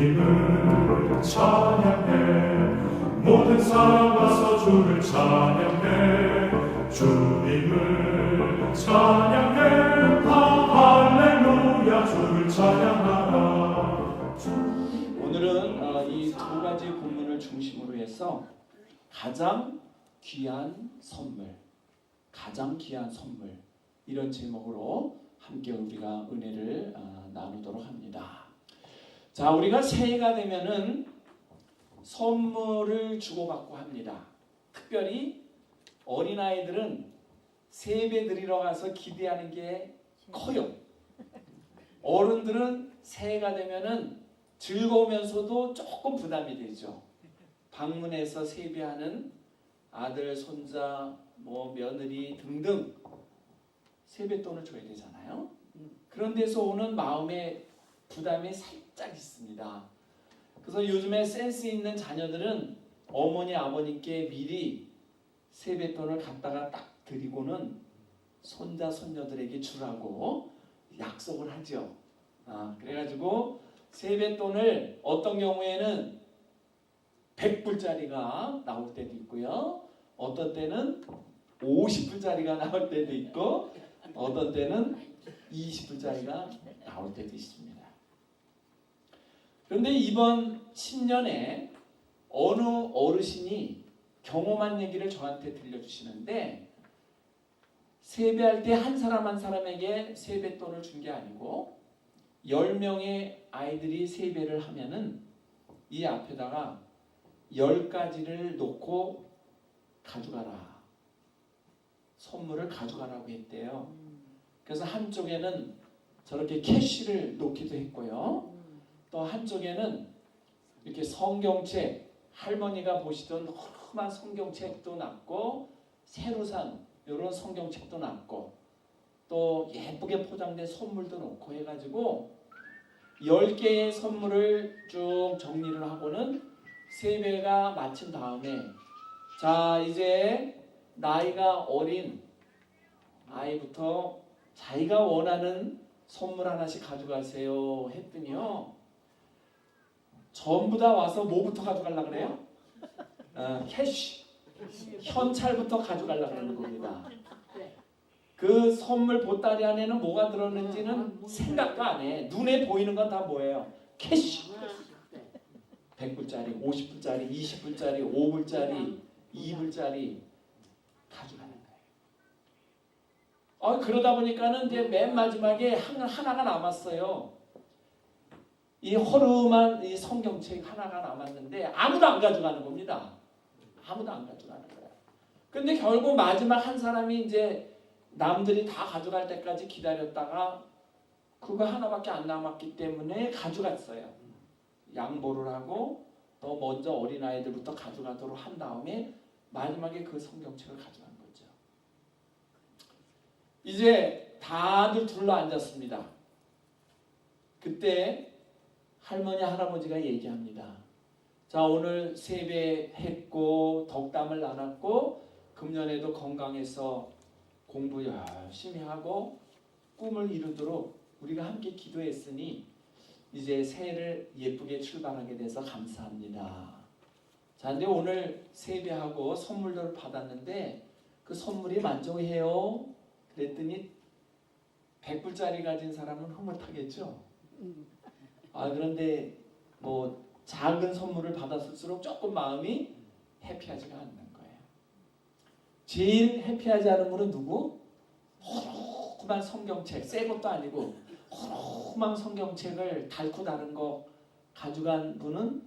주님을 찬양해. 모든 사람 와서 주를 찬양해. 주님을 찬양해. 할렐루야. 주를 찬양하라. 오늘은 이 두 가지 본문을 중심으로 해서 가장 귀한 선물, 가장 귀한 선물, 이런 제목으로 함께 우리가 은혜를 나누도록 합니다. 자, 우리가 새해가 되면은 선물을 주고받고 합니다. 특별히 어린아이들은 세배 드리러 가서 기대하는 게 커요. 어른들은 새해가 되면은 즐거우면서도 조금 부담이 되죠. 방문해서 세배하는 아들, 손자, 며느리 등등 세뱃돈을 줘야 되잖아요. 그런 데서 오는 마음의 부담이 살짝 있습니다. 그래서 요즘에 센스 있는 자녀들은 어머니, 아버님께 미리 세뱃돈을 갖다가 딱 드리고는 손자, 손녀들에게 주라고 약속을 하죠. 그래가지고 세뱃돈을 어떤 경우에는 100불짜리가 나올 때도 있고요. 어떤 때는 50불짜리가 나올 때도 있고 어떤 때는 20불짜리가 나올 때도 있습니다. 그런데 이번 신년에 어느 어르신이 경험한 얘기를 저한테 들려주시는데, 세배할 때 한 사람 한 사람에게 세뱃돈을 준 게 아니고 10명의 아이들이 세배를 하면은 이 앞에다가 10가지를 놓고 가져가라, 선물을 가져가라고 했대요. 그래서 한쪽에는 저렇게 캐시를 놓기도 했고요. 또 한쪽에는 이렇게 성경책, 할머니가 보시던 험한 성경책도 놨고 새로 산 이런 성경책도 놨고 또 예쁘게 포장된 선물도 놓고 해가지고 10개의 선물을 쭉 정리를 하고는 세배가 마친 다음에, 자, 이제 나이가 어린 아이부터 자기가 원하는 선물 하나씩 가져가세요 했더니요, 전부 다 와서 뭐부터 가져가려고 그래요? 캐시, 현찰부터 가져가려고 그러는 겁니다. 그 선물 보따리 안에는 뭐가 들었는지는 생각도 안 해. 눈에 보이는 건 다 뭐예요? 캐시. 100불짜리, 50불짜리, 20불짜리, 5불짜리, 2불짜리 가져가는 거예요. 그러다 보니까는 이제 맨 마지막에 하나가 남았어요. 이 허름한 이 성경책 하나가 남았는데 아무도 안 가져가는 겁니다. 아무도 안 가져가는 거예요. 근데 결국 마지막 한 사람이 이제 남들이 다 가져갈 때까지 기다렸다가 그거 하나밖에 안 남았기 때문에 가져갔어요. 양보를 하고 또 먼저 어린아이들부터 가져가도록 한 다음에 마지막에 그 성경책을 가져간 거죠. 이제 다들 둘러앉았습니다. 그때 할머니, 할아버지가 얘기합니다. 자, 오늘 세배했고 덕담을 나눴고 금년에도 건강해서 공부 열심히 하고 꿈을 이루도록 우리가 함께 기도했으니 이제 새해를 예쁘게 출발하게 돼서 감사합니다. 자, 근데 오늘 세배하고 선물을 받았는데 그 선물이 만족해요? 그랬더니 100불짜리 가진 사람은 흐뭇하겠죠? 그런데 작은 선물을 받았을수록 조금 마음이 해피하지가 않는 거예요. 제일 해피하지 않은 분은 누구? 허름한 성경책, 새 것도 아니고 허름한 성경책을 닳고 다른 거 가져간 분은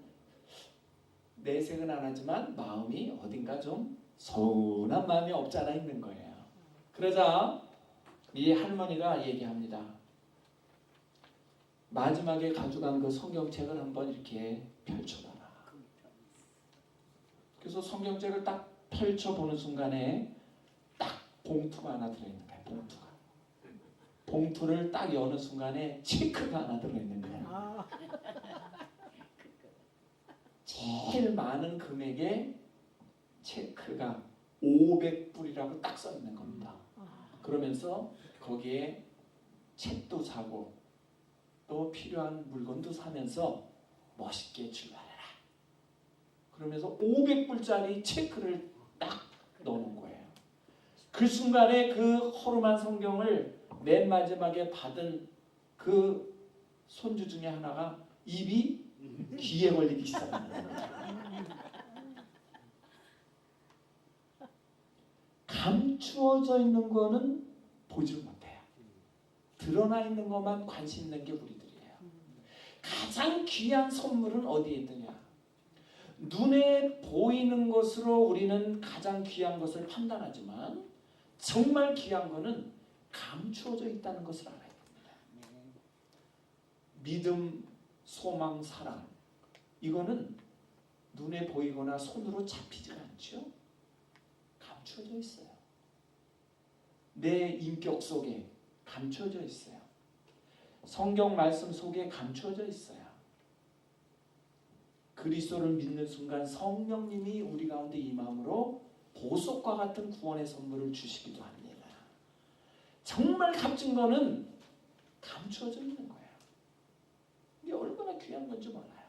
내색은 안 하지만 마음이 어딘가 좀 서운한 마음이 없지 않아 있는 거예요. 그러자 이 할머니가 얘기합니다. 마지막에 가져간 그 성경책을 한번 이렇게 펼쳐봐라. 그래서 성경책을 딱 펼쳐보는 순간에 딱 봉투가 하나 들어있는 거예요. 봉투를 딱 여는 순간에 체크가 하나 들어있는 거예요. 제일 많은 금액의 체크가 500불이라고 딱 써있는 겁니다. 그러면서 거기에 책도 사고 또 필요한 물건도 사면서 멋있게 출발해라. 그러면서 500불짜리 체크를 딱 넣는 거예요. 그 순간에 그 허름한 성경을 맨 마지막에 받은 그 손주 중에 하나가 입이 귀에 걸리기 시작합니다. 감추어져 있는 거는 보지를 못해요. 드러나 있는 것만 관심 있는 게 우리들이에요. 가장 귀한 선물은 어디에 있느냐? 눈에 보이는 것으로 우리는 가장 귀한 것을 판단하지만 정말 귀한 것은 감추어져 있다는 것을 알아야 됩니다. 믿음, 소망, 사랑, 이거는 눈에 보이거나 손으로 잡히지 않죠. 감추어져 있어요. 내 인격 속에 감추어져 있어요. 성경 말씀 속에 감추어져 있어요. 그리스도를 믿는 순간 성령님이 우리 가운데 임함으로 보석과 같은 구원의 선물을 주시기도 합니다. 정말 값진 거는 감추어져 있는 거예요. 이게 얼마나 귀한 건지 몰라요.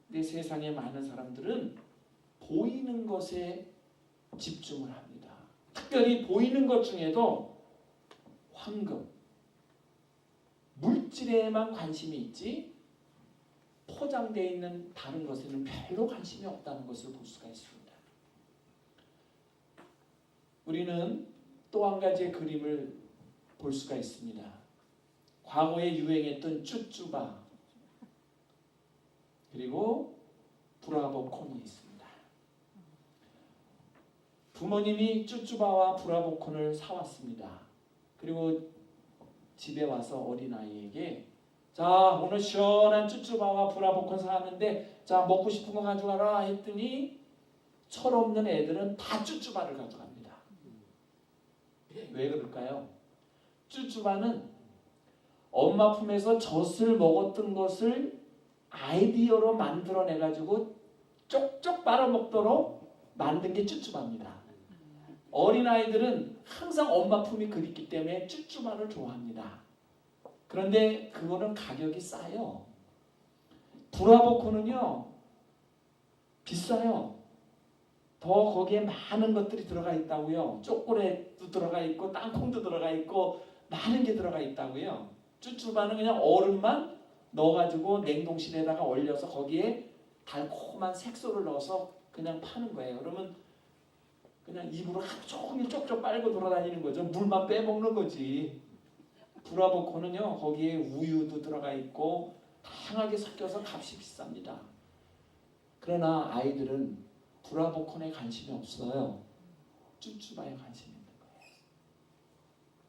내 세상에 많은 사람들은 보이는 것에 집중을 합니다. 특별히 보이는 것 중에도 황금, 물질에만 관심이 있지 포장되어 있는 다른 것에는 별로 관심이 없다는 것을 볼 수가 있습니다. 우리는 또 한 가지의 그림을 볼 수가 있습니다. 과거에 유행했던 쭈쭈바 그리고 브라보콘이 있습니다. 부모님이 쭈쭈바와 브라보콘을 사왔습니다. 그리고 집에 와서 어린아이에게 자, 오늘 시원한 쭈쭈바와 브라보콘 사왔는데 자, 먹고 싶은 거 가져가라 했더니 철없는 애들은 다 쭈쭈바를 가져갑니다. 왜 그럴까요? 쭈쭈바는 엄마 품에서 젖을 먹었던 것을 아이디어로 만들어내가지고 쪽쪽 빨아먹도록 만든 게 쭈쭈바입니다. 어린아이들은 항상 엄마 품이 그립기 때문에 쭈쭈바를 좋아합니다. 그런데 그거는 가격이 싸요. 브라보콘은요 비싸요. 더 거기에 많은 것들이 들어가 있다고요. 초콜릿도 들어가 있고 땅콩도 들어가 있고 많은 게 들어가 있다고요. 쭈쭈바는 그냥 얼음만 넣어가지고 냉동실에다가 얼려서 거기에 달콤한 색소를 넣어서 그냥 파는 거예요. 그러면 그냥 입으로 하루 종일 쪽쪽 빨고 돌아다니는 거죠. 물만 빼먹는 거지. 브라보콘은요 거기에 우유도 들어가 있고 다양하게 섞여서 값이 비쌉니다. 그러나 아이들은 브라보콘에 관심이 없어요. 쭈쭈바에 관심이 있는 거예요.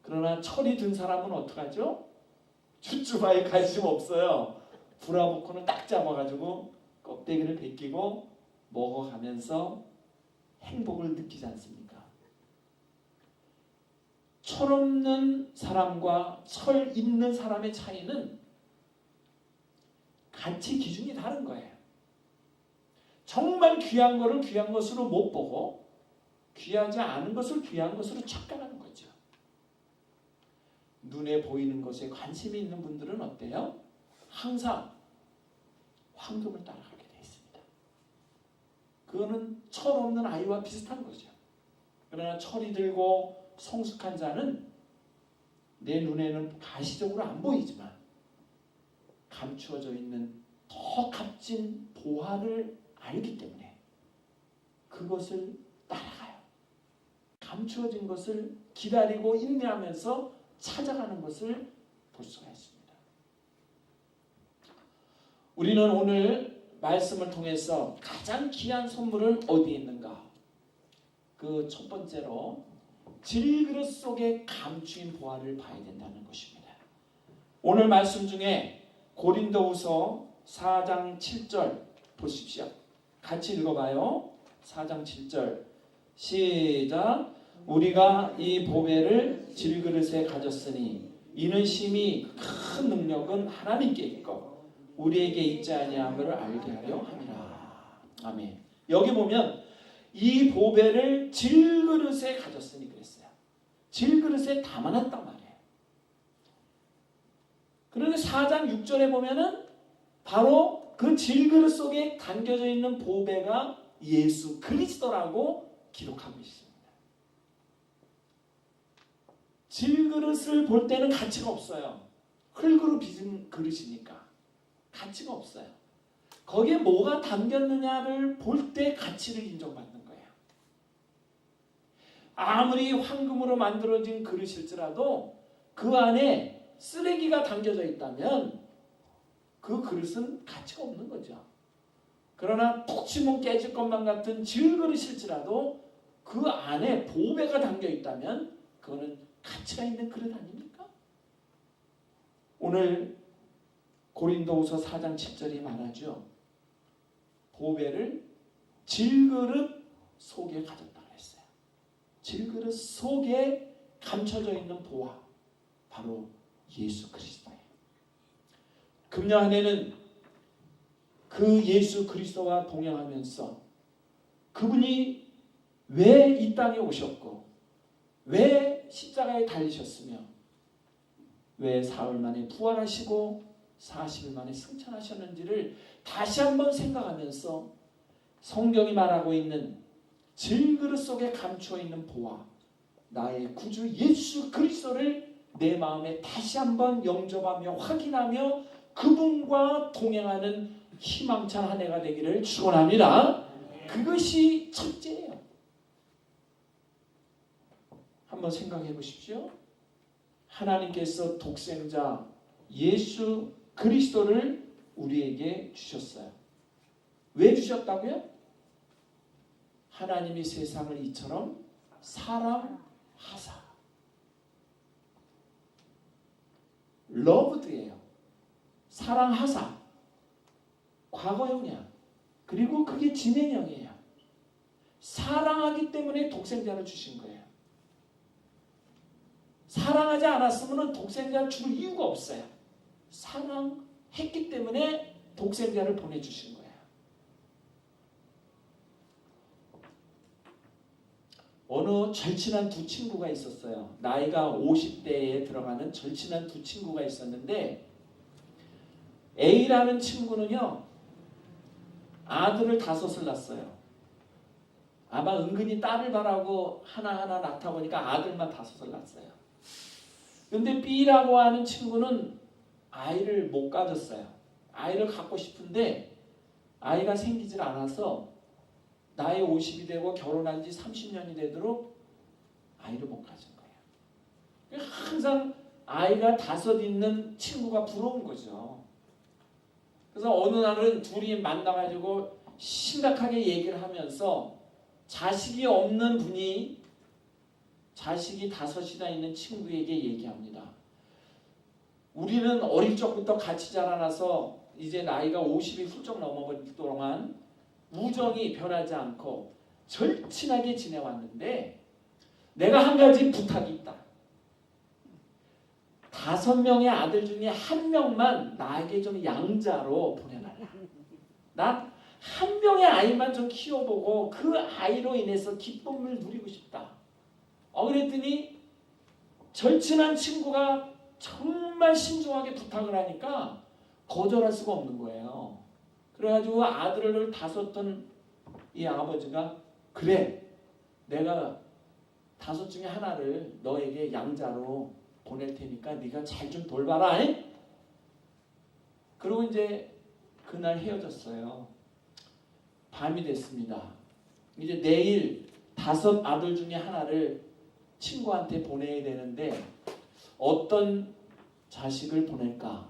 그러나 철이 든 사람은 어떡하죠? 쭈쭈바에 관심 없어요. 브라보콘을 딱 잡아가지고 껍데기를 벗기고 먹어가면서 행복을 느끼지 않습니까? 철없는 사람과 철 있는 사람의 차이는 가치 기준이 다른 거예요. 정말 귀한 것을 귀한 것으로 못 보고 귀하지 않은 것을 귀한 것으로 착각하는 거죠. 눈에 보이는 것에 관심이 있는 분들은 어때요? 항상 황금을 따라가게 되어 있습니다. 그거는 철 없는 아이와 비슷한 거죠. 그러나 철이 들고 성숙한 자는 내 눈에는 가시적으로 안 보이지만 감추어져 있는 더 값진 보화를 알기 때문에 그것을 따라가요. 감추어진 것을 기다리고 인내하면서 찾아가는 것을 볼 수가 있습니다. 우리는 오늘 말씀을 통해서 가장 귀한 선물은 어디에 있는가? 그 첫 번째로 질그릇 속에 감추인 보화를 봐야 된다는 것입니다. 오늘 말씀 중에 고린도후서 4장 7절 보십시오. 같이 읽어봐요. 4장 7절 시작. 우리가 이 보배를 질그릇에 가졌으니 이는 심히 큰 능력은 하나님께 있고 우리에게 있지 아니함을 알게 하려 함이라. 아멘. 여기 보면 이 보배를 질그릇에 가졌으니 그랬어요. 질그릇에 담아놨단 말이에요. 그런데 4장 6절에 보면은 바로 그 질그릇 속에 담겨져 있는 보배가 예수 그리스도라고 기록하고 있습니다. 질그릇을 볼 때는 가치가 없어요. 흙으로 빚은 그릇이니까 가치가 없어요. 거기에 뭐가 담겼느냐를 볼 때 가치를 인정받는 거예요. 아무리 황금으로 만들어진 그릇일지라도 그 안에 쓰레기가 담겨져 있다면 그 그릇은 가치가 없는 거죠. 그러나 툭 치면 깨질 것만 같은 질그릇일지라도 그 안에 보배가 담겨 있다면 그거는 가치가 있는 그릇 아닙니까? 오늘 고린도후서 4장 10절이 말하죠. 보배를 질그릇 속에 가졌다고 했어요. 질그릇 속에 감춰져 있는 보화, 바로 예수 그리스도예요. 금년 한 해는 그 예수 그리스도와 동행하면서 그분이 왜 이 땅에 오셨고 왜 십자가에 달리셨으며 왜 사흘 만에 부활하시고 40일 만에 승천하셨는지를 다시 한번 생각하면서 성경이 말하고 있는 질그릇 속에 감추어 있는 보화, 나의 구주 예수 그리스도를 내 마음에 다시 한번 영접하며 확인하며 그분과 동행하는 희망찬 한 해가 되기를 축원합니다. 그것이 첫째예요. 한번 생각해 보십시오. 하나님께서 독생자 예수 그리스도를 우리에게 주셨어요. 왜 주셨다고요? 하나님이 세상을 이처럼 사랑하사. loved예요. 사랑하사. 과거형이야. 그리고 그게 진행형이에요. 사랑하기 때문에 독생자를 주신 거예요. 사랑하지 않았으면 독생자를 줄 이유가 없어요. 사랑했기 때문에 독생자를 보내주신 거예요. 어느 절친한 두 친구가 있었어요. 나이가 50대에 들어가는 절친한 두 친구가 있었는데 A라는 친구는요, 아들을 5을 낳았어요. 아마 은근히 딸을 바라고 하나하나 낳다 보니까 아들만 5을 낳았어요. 근데 B라고 하는 친구는 아이를 못 가졌어요. 아이를 갖고 싶은데 아이가 생기질 않아서 나이 50이 되고 결혼한 지 30년이 되도록 아이를 못 가진 거예요. 항상 아이가 5 있는 친구가 부러운 거죠. 그래서 어느 날은 둘이 만나가지고 심각하게 얘기를 하면서 자식이 없는 분이 자식이 5이나 있는 친구에게 얘기합니다. 우리는 어릴 적부터 같이 자라나서 이제 나이가 50이 훌쩍 넘어버릴 동안 우정이 변하지 않고 절친하게 지내왔는데 내가 한 가지 부탁이 있다. 5명의 아들 중에 1명만 나에게 좀 양자로 보내달라. 나 한 명의 아이만 좀 키워보고 그 아이로 인해서 기쁨을 누리고 싶다. 그랬더니 절친한 친구가 정말 신중하게 부탁을 하니까 거절할 수가 없는 거예요. 그래가지고 아들을 5둔 이 아버지가 그래, 내가 5 중에 하나를 너에게 양자로 보낼 테니까 네가 잘 좀 돌봐라. 그리고 이제 그날 헤어졌어요. 밤이 됐습니다. 이제 내일 5 아들 중에 하나를 친구한테 보내야 되는데 어떤 자식을 보낼까?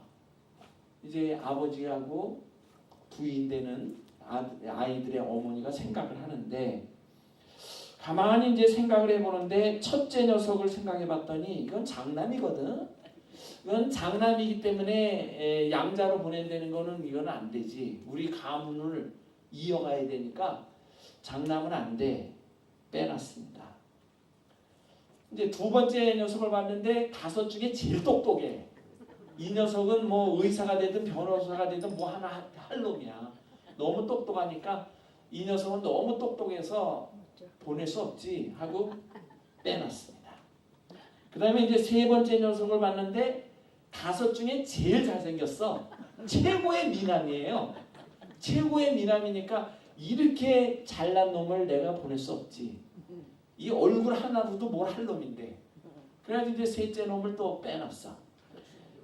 이제 아버지하고 부인 되는 아이들의 어머니가 생각을 하는데 가만히 이제 생각을 해보는데 첫째 녀석을 생각해봤더니 이건 장남이거든. 이건 장남이기 때문에 양자로 보낸다는 거는 이건 안 되지. 우리 가문을 이어가야 되니까 장남은 안 돼. 빼놨습니다. 이제 2번째 녀석을 봤는데 5 중에 제일 똑똑해. 이 녀석은 뭐 의사가 되든 변호사가 되든 뭐 하나 할 놈이야. 너무 똑똑하니까 이 녀석은 너무 똑똑해서 보낼 수 없지 하고 빼놨습니다. 그 다음에 이제 3번째 녀석을 봤는데 5 중에 제일 잘생겼어. 최고의 미남이에요. 최고의 미남이니까 이렇게 잘난 놈을 내가 보낼 수 없지. 이 얼굴 하나로도 뭘 할 놈인데. 그래가지고 이제 셋째 놈을 또 빼놨어.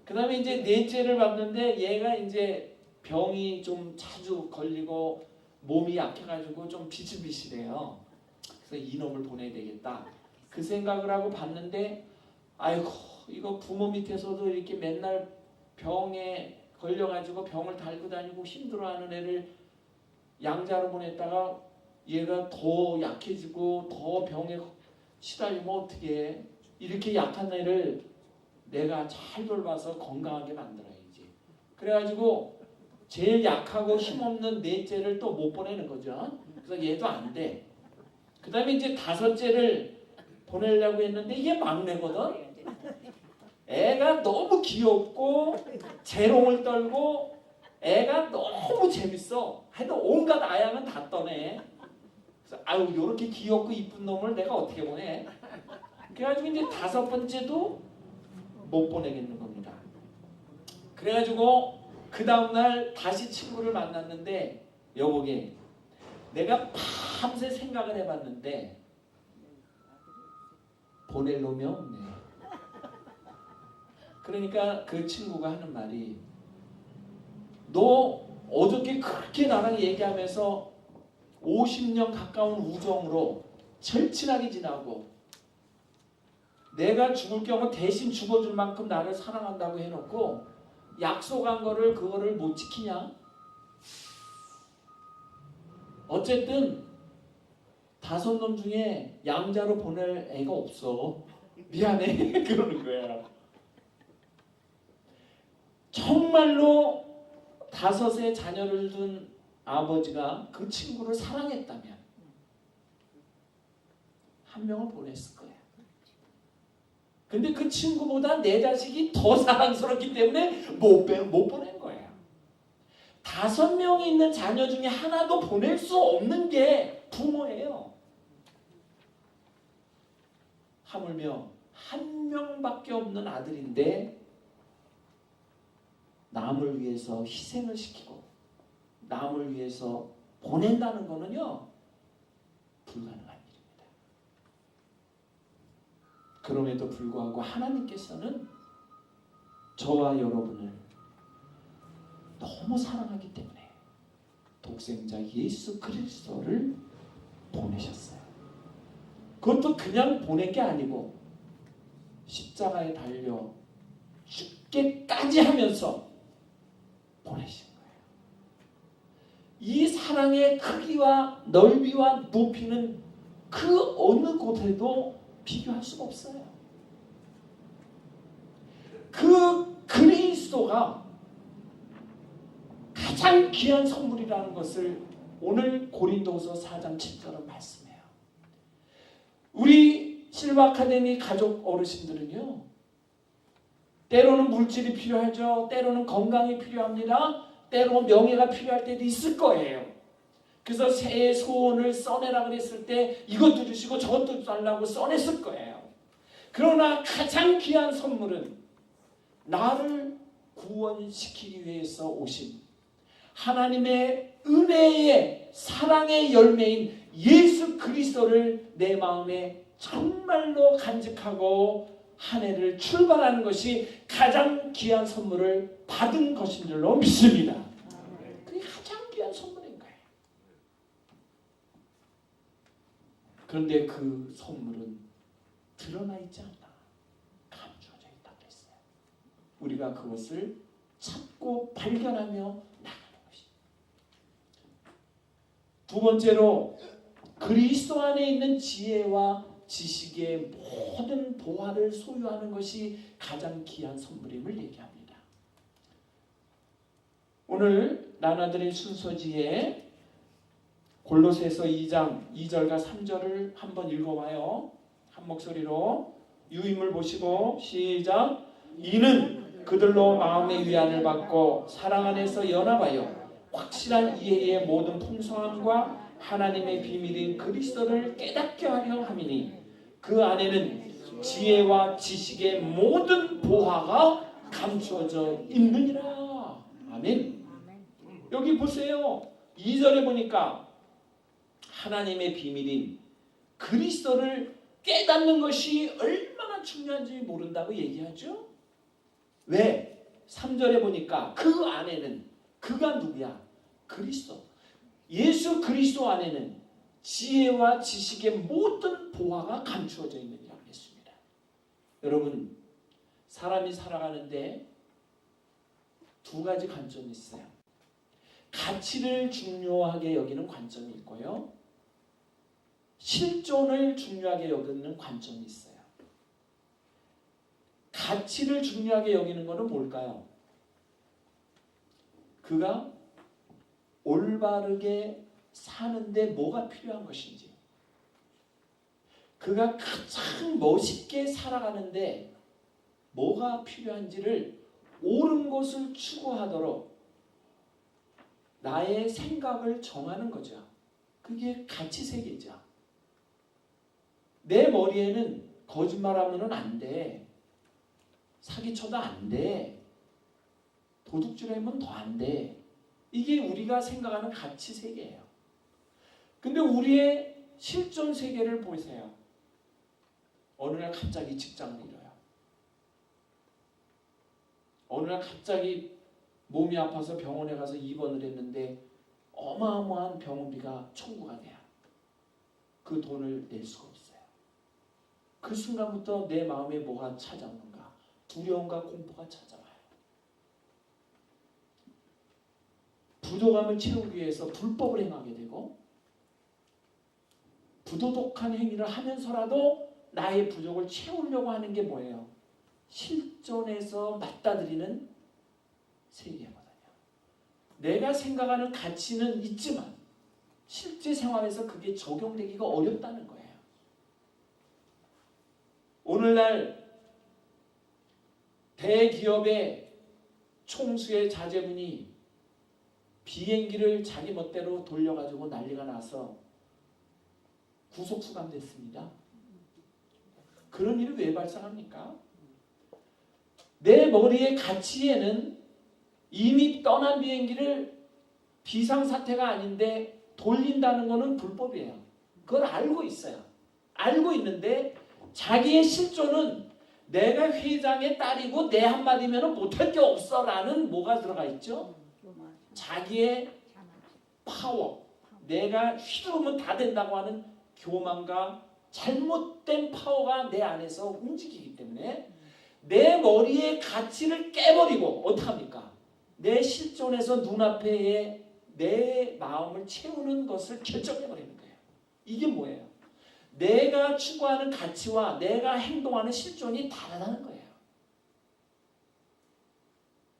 그 다음에 이제 넷째를 봤는데 얘가 이제 병이 좀 자주 걸리고 몸이 약해가지고 좀 비실비실해요. 그래서 이놈을 보내야 되겠다. 그 생각을 하고 봤는데 아이고 이거 부모 밑에서도 이렇게 맨날 병에 걸려가지고 병을 달고 다니고 힘들어하는 애를 양자로 보냈다가 얘가 더 약해지고 더 병에 시달리면 어떻게 해? 이렇게 약한 애를 내가 잘 돌봐서 건강하게 만들어야지. 그래가지고 제일 약하고 힘없는 넷째를 또 못 보내는 거죠. 그래서 얘도 안 돼. 그 다음에 이제 다섯째를 보내려고 했는데 이게 막내거든. 애가 너무 귀엽고 재롱을 떨고 애가 너무 재밌어. 하여튼 온갖 아양은 다 떠네. 그래서 아유 요렇게 귀엽고 이쁜 놈을 내가 어떻게 보내? 그래가지고 이제 다섯 번째도 못 보내겠는 겁니다. 그래가지고 그 다음날 다시 친구를 만났는데 여보게 내가 밤새 생각을 해봤는데 보낼 놈이 없네. 그러니까 그 친구가 하는 말이 너 어저께 그렇게 나랑 얘기하면서 50년 가까운 우정으로 절친하게 지나고 내가 죽을 경우 대신 죽어줄 만큼 나를 사랑한다고 해놓고 약속한 거를 그거를 못 지키냐? 어쨌든 다섯 놈 중에 양자로 보낼 애가 없어. 미안해. 그러는 거야. 정말로 다섯의 자녀를 둔 아버지가 그 친구를 사랑했다면 한 명을 보냈을 거야. 근데 그 친구보다 내 자식이 더 사랑스럽기 때문에 못 보낸 거야. 5명이 있는 자녀 중에 하나도 보낼 수 없는 게 부모예요. 하물며 한 명밖에 없는 아들인데 남을 위해서 희생을 시키고 남을 위해서 보낸다는 거는요 불가능한 일입니다. 그럼에도 불구하고 하나님께서는 저와 여러분을 너무 사랑하기 때문에 독생자 예수 그리스도를 보내셨어요. 그것도 그냥 보낸 게 아니고 십자가에 달려 죽게까지 하면서 보내신 거예요. 이 사랑의 크기와 넓이와 높이는 그 어느 곳에도 비교할 수가 없어요. 그 그리스도가 가장 귀한 선물이라는 것을 오늘 고린도서 4장 7절은 말씀해요. 우리 실버 아카데미 가족 어르신들은요 때로는 물질이 필요하죠. 때로는 건강이 필요합니다. 때로 명예가 필요할 때도 있을 거예요. 그래서 새해 소원을 써내라 그랬을 때 이것도 주시고 저것도 달라고 써냈을 거예요. 그러나 가장 귀한 선물은 나를 구원시키기 위해서 오신 하나님의 은혜의 사랑의 열매인 예수 그리스도를 내 마음에 정말로 간직하고 한 해를 출발하는 것이 가장 귀한 선물을 받은 것인 줄로 믿습니다. 그게 가장 귀한 선물인 거예요. 그런데 그 선물은 드러나 있지 않나 감추어져 있다고 했어요. 우리가 그것을 찾고 발견하며 나가는 것입니다. 두 번째로 그리스도 안에 있는 지혜와 지식의 모든 보화를 소유하는 것이 가장 귀한 선물임을 얘기합니다. 오늘 나눠드린 순서지에 골로새서 2장 2절과 3절을 한번 읽어봐요. 한 목소리로 유임을 보시고 시작. 이는 그들로 마음의 위안을 받고 사랑 안에서 연합하여 확실한 이해의 모든 풍성함과 하나님의 비밀인 그리스도를 깨닫게 하려 함이니 그 안에는 지혜와 지식의 모든 보화가 감추어져 있느니라. 아멘. 여기 보세요. 2절에 보니까 하나님의 비밀인 그리스도를 깨닫는 것이 얼마나 중요한지 모른다고 얘기하죠. 왜? 3절에 보니까 그 안에는 그가 누구야? 그리스도. 예수 그리스도 안에는 지혜와 지식의 모든 보화가 감추어져 있느니라 했습니다. 여러분, 사람이 살아가는데 두 가지 관점이 있어요. 가치를 중요하게 여기는 관점이 있고요. 실존을 중요하게 여기는 관점이 있어요. 가치를 중요하게 여기는 것은 뭘까요? 그가 올바르게 사는데 뭐가 필요한 것인지, 그가 가장 멋있게 살아가는데 뭐가 필요한지를 옳은 것을 추구하도록 나의 생각을 정하는 거죠. 그게 가치세계죠. 내 머리에는 거짓말하면 안 돼, 사기쳐도 안 돼, 도둑질하면 더 안 돼. 이게 우리가 생각하는 가치세계예요. 근데 우리의 실존 세계를 보세요. 어느 날 갑자기 직장을 잃어요. 어느 날 갑자기 몸이 아파서 병원에 가서 입원을 했는데 어마어마한 병원비가 청구가 돼요. 그 돈을 낼 수가 없어요. 그 순간부터 내 마음에 뭐가 찾아오는가? 두려움과 공포가 찾아와요. 부족함을 채우기 위해서 불법을 행하게 되고 부도덕한 행위를 하면서라도 나의 부족을 채우려고 하는 게 뭐예요? 실존에서 맞닥뜨리는 세계거든요. 내가 생각하는 가치는 있지만 실제 생활에서 그게 적용되기가 어렵다는 거예요. 오늘날 대기업의 총수의 자제분이 비행기를 자기 멋대로 돌려가지고 난리가 나서 구속 수감됐습니다. 그런 일이 왜 발생합니까? 내 머리의 가치에는 이미 떠난 비행기를 비상사태가 아닌데 돌린다는 것은 불법이에요. 그걸 알고 있어요. 알고 있는데 자기의 실존은 내가 회장의 딸이고 내 한마디면 못할 게 없어라는 뭐가 들어가 있죠? 자기의 파워, 내가 휘두르면 다 된다고 하는 교만과 잘못된 파워가 내 안에서 움직이기 때문에 내 머리의 가치를 깨버리고 어떡합니까? 내 실존에서 눈앞에 내 마음을 채우는 것을 결정해버리는 거예요. 이게 뭐예요? 내가 추구하는 가치와 내가 행동하는 실존이 다르다는 거예요.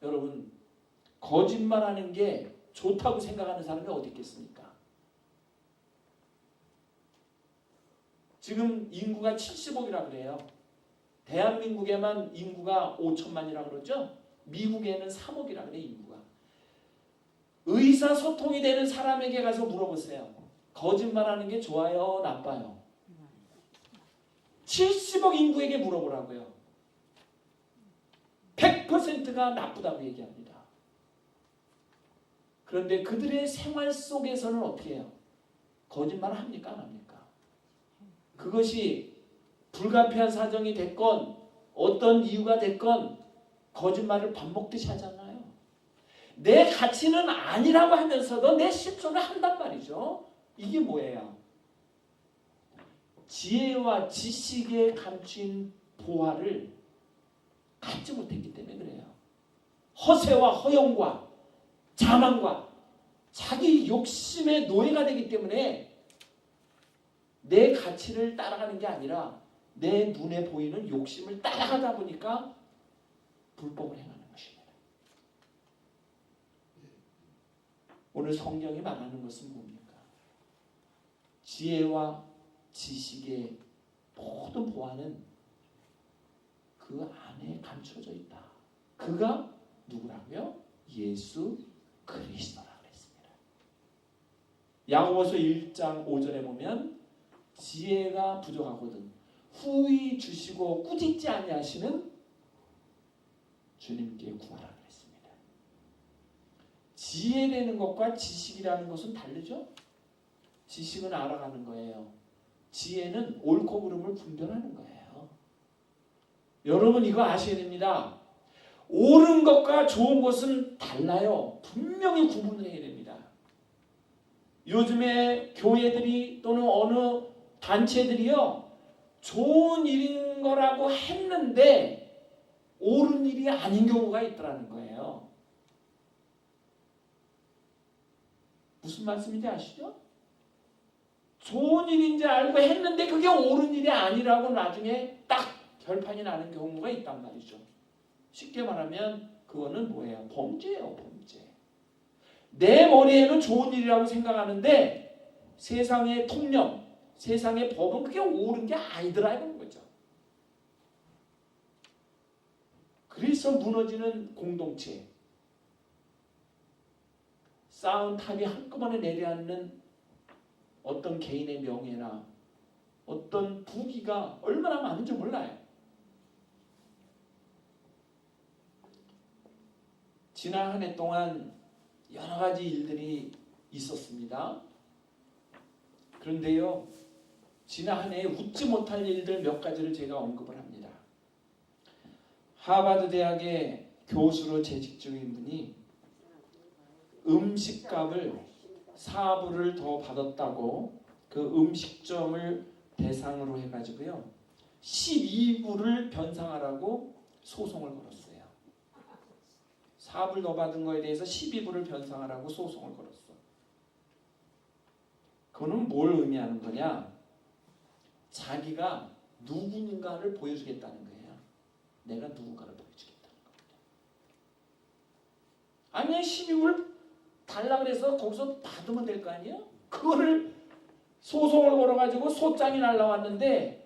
여러분, 거짓말하는 게 좋다고 생각하는 사람이 어디 있겠습니까? 지금 인구가 70억이라 그래요. 대한민국에만 인구가 5천만이라 그러죠. 미국에는 3억이라 그래 인구가. 의사소통이 되는 사람에게 가서 물어보세요. 거짓말하는 게 좋아요, 나빠요? 70억 인구에게 물어보라고요. 100%가 나쁘다고 얘기합니다. 그런데 그들의 생활 속에서는 어떻게 해요? 거짓말을 합니까? 안 합니까? 그것이 불가피한 사정이 됐건 어떤 이유가 됐건 거짓말을 밥 먹듯이 하잖아요. 내 가치는 아니라고 하면서도 내 실존을 한단 말이죠. 이게 뭐예요? 지혜와 지식에 감춘 보화를 갖지 못했기 때문에 그래요. 허세와 허영과 자만과 자기 욕심의 노예가 되기 때문에 내 가치를 따라가는 게 아니라 내 눈에 보이는 욕심을 따라가다 보니까 불법을 행하는 것입니다. 오늘 성경이 말하는 것은 뭡니까? 지혜와 지식의 모든 보화는 그 안에 감춰져 있다. 그가 누구라고요? 예수 그리스도라고 했습니다. 야고보서 1장 5절에 보면 지혜가 부족하거든 후히 주시고 꾸짖지 아니하시는 주님께 구하라 그랬습니다. 지혜라는 것과 지식이라는 것은 다르죠? 지식은 알아가는 거예요. 지혜는 옳고 그름을 분별하는 거예요. 여러분 이거 아셔야 됩니다. 옳은 것과 좋은 것은 달라요. 분명히 구분을 해야 됩니다. 요즘에 교회들이 또는 어느 단체들이요, 좋은 일인 거라고 했는데 옳은 일이 아닌 경우가 있더라는 거예요. 무슨 말씀인지 아시죠? 좋은 일인지 알고 했는데 그게 옳은 일이 아니라고 나중에 딱 결판이 나는 경우가 있단 말이죠. 쉽게 말하면 그거는 뭐예요? 범죄예요, 범죄. 내 머리에는 좋은 일이라고 생각하는데 세상의 통념, 세상의 법은 그게 옳은 게 아니더라 이런 거죠. 그래서 무너지는 공동체, 쌓은 탑이 한꺼번에 내려앉는 어떤 개인의 명예나 어떤 부귀가 얼마나 많은지 몰라요. 지난 한 해 동안 여러 가지 일들이 있었습니다. 그런데요, 지난 한 해에 웃지 못할 일들 몇 가지를 제가 언급을 합니다. 하버드 대학의 교수로 재직 중인 분이 음식값을 4불을 더 받았다고 그 음식점을 대상으로 해가지고요 12불을 변상하라고 소송을 걸었어요. 4불 더 받은 거에 대해서 12불을 변상하라고 소송을 걸었어. 그거는 뭘 의미하는 거냐? 자기가 누군가를 보여주겠다는 거예요. 내가 누군가를 보여주겠다는 겁니다. 아니 12불 달라 그래서 거기서 받으면 될 거 아니에요? 그거를 소송을 걸어가지고 소장이 날라왔는데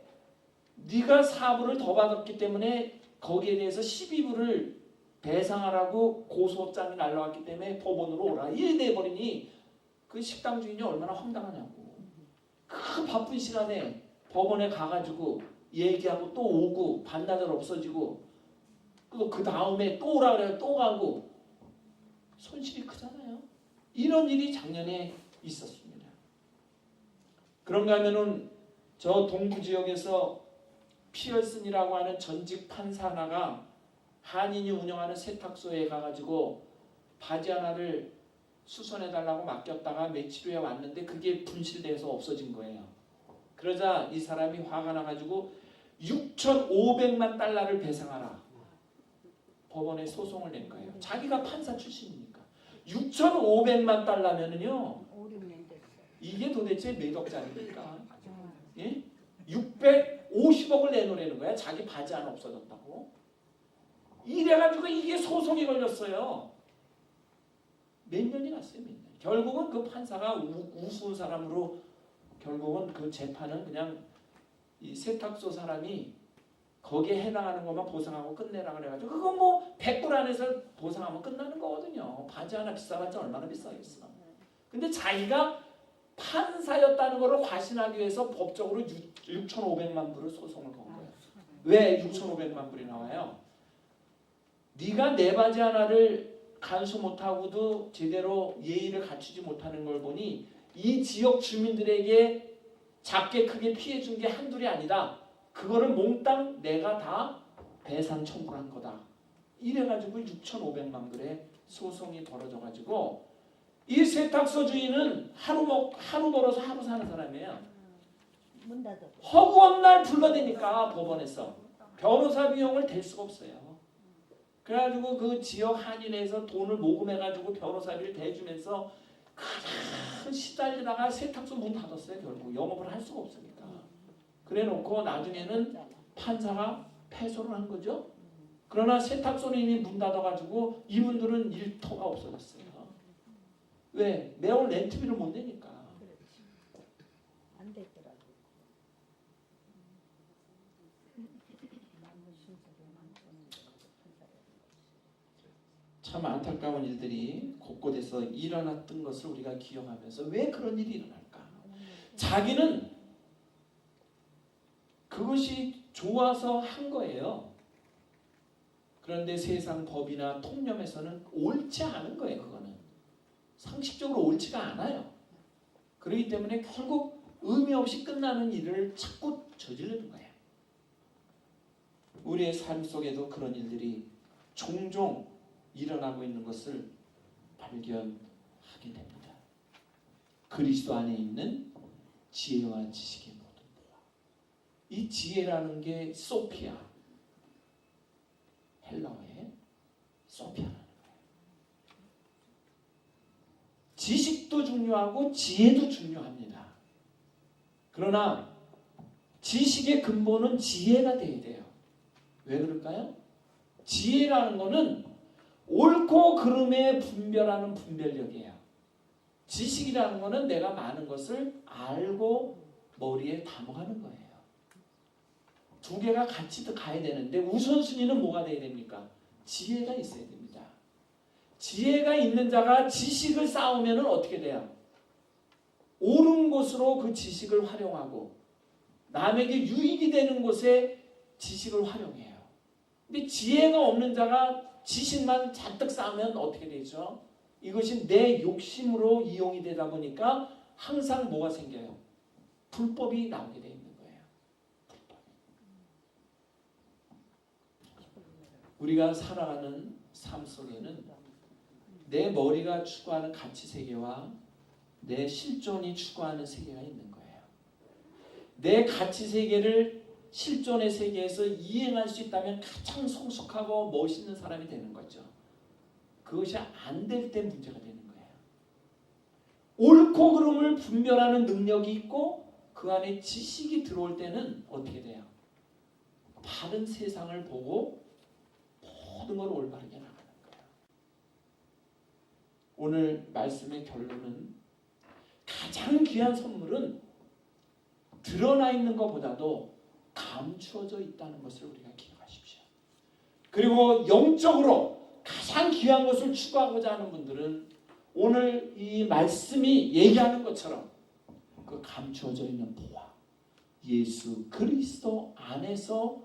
네가 4불을 더 받았기 때문에 거기에 대해서 12불을 배상하라고 고소장이 날라왔기 때문에 법원으로 오라. 이래 돼버리니 그 식당 주인이 얼마나 황당하냐고. 그 바쁜 시간에 법원에 가가지고 얘기하고 또 오고 반나절 없어지고 또 그 다음에 또 오라 그래요. 또 가고 손실이 크잖아요. 이런 일이 작년에 있었습니다. 그런가 하면은 저 동부 지역에서 피어슨이라고 하는 전직 판사 하나가 한인이 운영하는 세탁소에 가가지고 바지 하나를 수선해달라고 맡겼다가 며칠 후에 왔는데 그게 분실돼서 없어진 거예요. 그러자 이 사람이 화가 나가지고 6,500만 달러를 배상하라. 법원에 소송을 낸 거예요. 자기가 판사 출신이니까. 6,500만 달러면은요, 이게 도대체 몇 억짜리입니까? 예? 650억을 내놓으라는 거야. 자기 바지 하나 없어졌다고. 이래가지고 이게 소송이 걸렸어요. 몇 년이 갔어요, 몇 년. 결국은 그 판사가 우스운 사람으로 결국은 그 재판은 그냥 이 세탁소 사람이 거기에 해당하는 것만 보상하고 끝내라 그래가지고 그건 뭐 100불 안에서 보상하면 끝나는 거거든요. 바지 하나 비싸봤자 얼마나 비싸겠어. 근데 자기가 판사였다는 것을 과신하기 위해서 법적으로 6,500만 불을 소송을 건 거예요. 왜 6,500만 불이 나와요? 네가 내 바지 하나를 간수 못하고도 제대로 예의를 갖추지 못하는 걸 보니 이 지역 주민들에게 작게 크게 피해 준 게 한둘이 아니다. 그거를 몽땅 내가 다 배상 청구를 한 거다. 이래가지고 6,500만 불의 소송이 벌어져가지고 이 세탁소 주인은 하루 벌어서 하루 사는 사람이에요. 허구한 날 불러대니까 법원에서 변호사 비용을 댈 수가 없어요. 그래가지고 그 지역 한인에서 돈을 모금해가지고 변호사비를 대주면서 그냥 시달리다가 세탁소 문 닫았어요. 결국 영업을 할 수가 없으니까. 그래놓고 나중에는 판사가 패소를 한 거죠. 그러나 세탁소는 이미 문 닫아가지고 이분들은 일터가 없어졌어요. 왜? 매월 렌트비를 못 내니까. 안 됐더라고. 참 안타까운 일들이 곳곳에서 일어났던 것을 우리가 기억하면서 왜 그런 일이 일어날까? 자기는 그것이 좋아서 한 거예요. 그런데 세상 법이나 통념에서는 옳지 않은 거예요. 그거는. 상식적으로 옳지가 않아요. 그렇기 때문에 결국 의미 없이 끝나는 일을 자꾸 저지르는 거예요. 우리의 삶 속에도 그런 일들이 종종 일어나고 있는 것을 발견하게 됩니다. 그리스도 안에 있는 지혜와 지식의 모든 보화. 이 지혜라는 게 소피아, 헬라어의 소피아라는 거예요. 지식도 중요하고 지혜도 중요합니다. 그러나 지식의 근본은 지혜가 돼야 돼요. 왜 그럴까요? 지혜라는 거는 옳고 그름의 분별하는 분별력이에요. 지식이라는 거는 내가 많은 것을 알고 머리에 담아가는 거예요. 두 개가 같이 가야 되는데 우선순위는 뭐가 돼야 됩니까? 지혜가 있어야 됩니다. 지혜가 있는 자가 지식을 쌓으면 어떻게 돼요? 옳은 곳으로 그 지식을 활용하고 남에게 유익이 되는 곳에 지식을 활용해요. 근데 지혜가 없는 자가 지식만 잔뜩 쌓으면 어떻게 되죠? 이것이 내 욕심으로 이용이 되다 보니까 항상 뭐가 생겨요? 불법이 나오게 돼 있는 거예요. 불법. 우리가 살아가는 삶 속에는 내 머리가 추구하는 가치 세계와 내 실존이 추구하는 세계가 있는 거예요. 내 가치 세계를 실존의 세계에서 이행할 수 있다면 가장 성숙하고 멋있는 사람이 되는 거죠. 그것이 안 될 때 문제가 되는 거예요. 옳고 그름을 분별하는 능력이 있고 그 안에 지식이 들어올 때는 어떻게 돼요? 바른 세상을 보고 모든 걸 올바르게 나가는 거예요. 오늘 말씀의 결론은 가장 귀한 선물은 드러나 있는 것보다도 감추어져 있다는 것을 우리가 기억하십시오. 그리고 영적으로 가장 귀한 것을 추구하고자 하는 분들은 오늘 이 말씀이 얘기하는 것처럼 그 감추어져 있는 보화, 예수 그리스도 안에서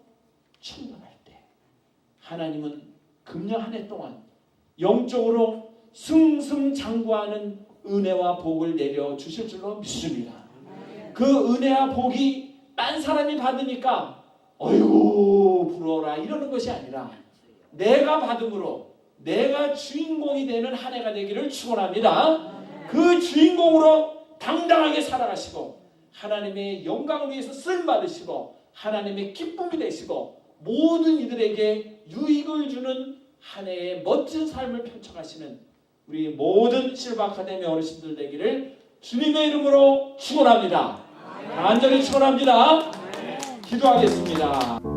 충분할 때 하나님은 금년 한 해 동안 영적으로 승승장구하는 은혜와 복을 내려주실 줄로 믿습니다. 그 은혜와 복이 딴 사람이 받으니까 어이구 부러워라 이러는 것이 아니라 내가 받음으로 내가 주인공이 되는 한 해가 되기를 축원합니다. 그 주인공으로 당당하게 살아가시고 하나님의 영광을 위해서 쓰임받으시고 하나님의 기쁨이 되시고 모든 이들에게 유익을 주는 한 해의 멋진 삶을 펼쳐가시는 우리 모든 실버 아카데미 어르신들 되기를 주님의 이름으로 축원합니다. 간절히 축원합니다. 기도하겠습니다.